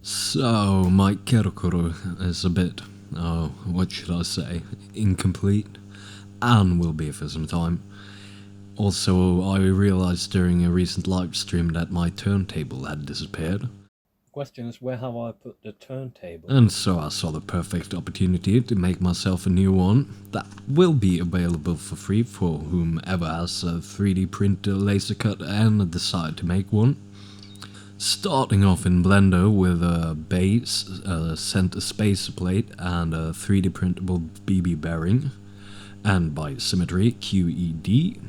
So, my kerokoro is a bit, what should I say, incomplete, and will be for some time. Also, I realized during a recent live stream that my turntable had disappeared. Question is, where have I put the turntable? And so I saw the perfect opportunity to make myself a new one that will be available for free for whomever has a 3D printer, laser cut and decide to make one. Starting off in Blender with a base, a center spacer plate and a 3D printable BB bearing, and by symmetry QED.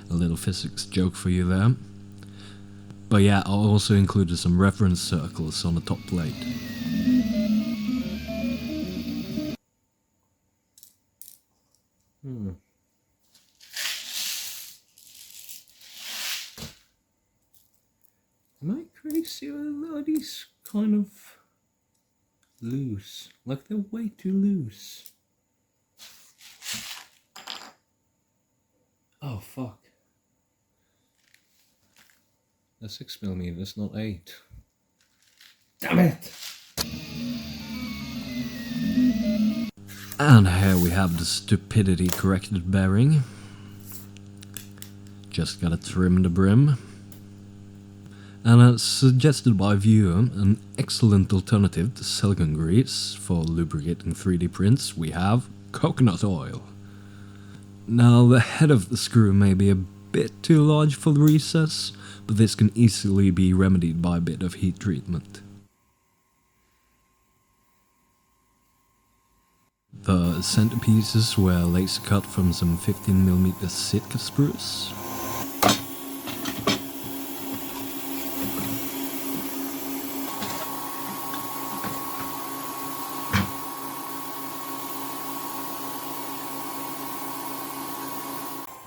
A little physics joke for you there. But yeah, I also included some reference circles on the top plate. Am I crazy or are these kind of loose? Like they're way too loose. Oh fuck. They're 6mm, not 8. Damn it! And here we have the stupidity corrected bearing. Just gotta trim the brim. And as suggested by viewer, an excellent alternative to silicone grease for lubricating 3D prints, we have coconut oil. Now the head of the screw may be a bit too large for the recess, but this can easily be remedied by a bit of heat treatment. The centerpieces were laser cut from some 15mm Sitka spruce.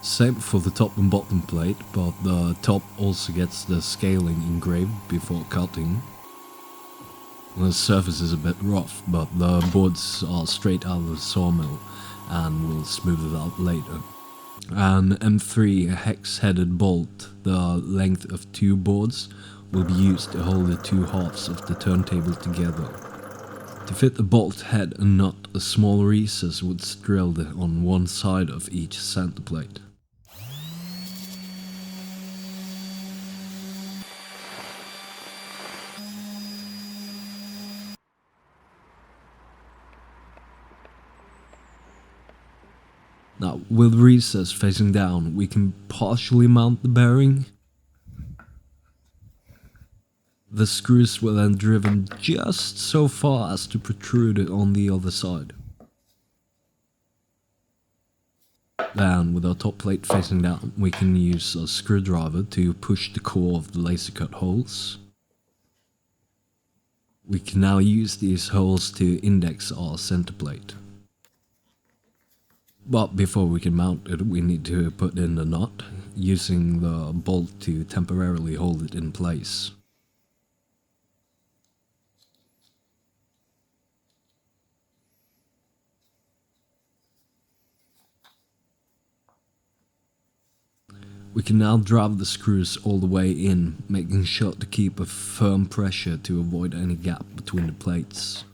Same for the top and bottom plate, but the top also gets the scaling engraved before cutting. The surface is a bit rough, but the boards are straight out of the sawmill and will smooth it out later. An M3 hex-headed bolt, the length of 2 boards, will be used to hold the 2 halves of the turntable together. To fit the bolt head and nut, a small recess was drilled on one side of each center plate. Now, with recess facing down, we can partially mount the bearing. The screws were then driven just so far as to protrude it on the other side. Then, with our top plate facing down, we can use a screwdriver to push the core of the laser cut holes. We can now use these holes to index our center plate. But before we can mount it, we need to put in the nut, using the bolt to temporarily hold it in place. We can now drive the screws all the way in, making sure to keep a firm pressure to avoid any gap between the plates.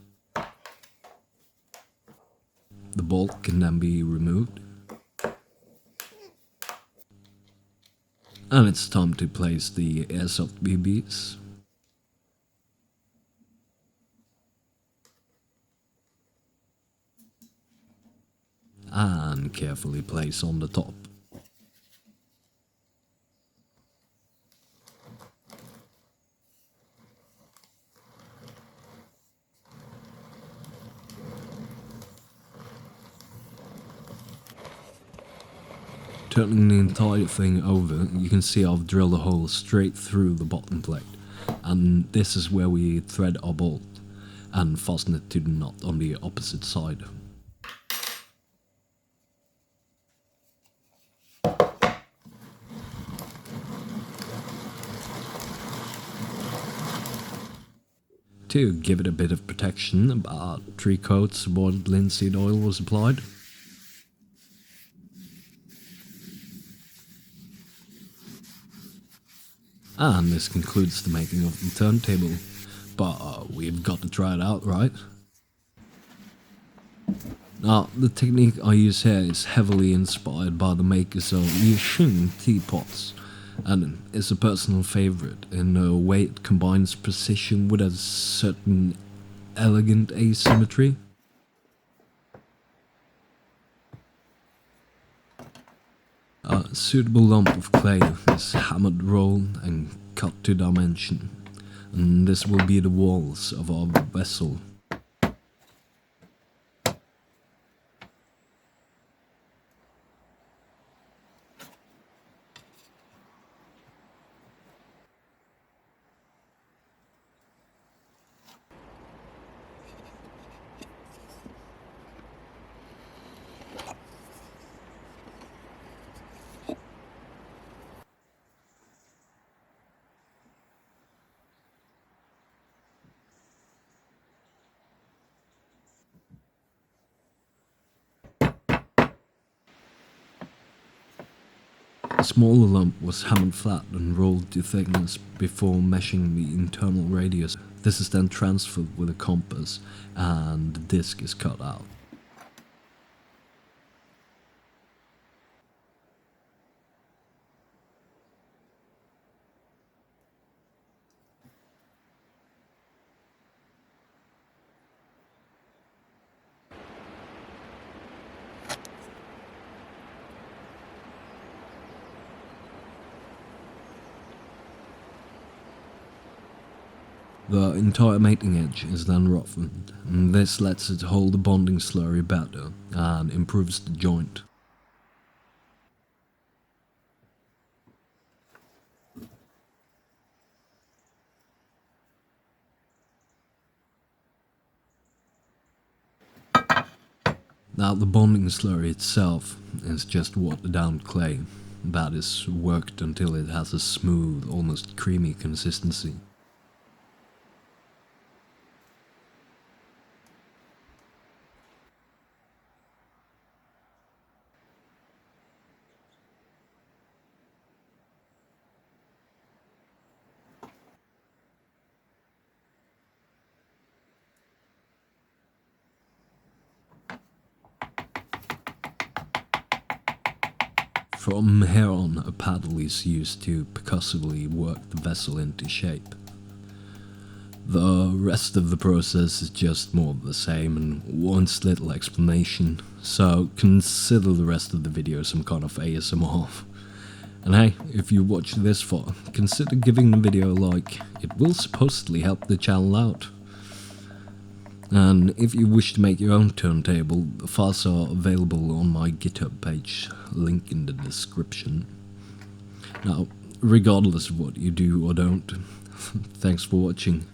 The bolt can then be removed. And it's time to place the airsoft BBs. And carefully place on the top. Turning the entire thing over, you can see I've drilled a hole straight through the bottom plate, and this is where we thread our bolt and fasten it to the nut on the opposite side. To give it a bit of protection, about 3 coats of boiled linseed oil was applied. And this concludes the making of the turntable. but we've got to try it out, right? Now, the technique I use here is heavily inspired by the makers of Yishun teapots, and is a personal favorite in a way it combines precision with a certain elegant asymmetry. A suitable lump of clay is hammered, rolled, and cut to dimension, and this will be the walls of our vessel. A smaller lump was hammered flat and rolled to thickness before measuring the internal radius. This is then transferred with a compass and the disc is cut out. The entire mating edge is then roughened, and this lets it hold the bonding slurry better and improves the joint. Now the bonding slurry itself is just watered down clay that is worked until it has a smooth, almost creamy consistency. From here on, a paddle is used to percussively work the vessel into shape. The rest of the process is just more of the same and wants little explanation, so consider the rest of the video some kind of ASMR. And hey, if you watched this far, consider giving the video a like, it will supposedly help the channel out. And if you wish to make your own turntable, the files are available on my GitHub page, link in the description. Now, regardless of what you do or don't, thanks for watching.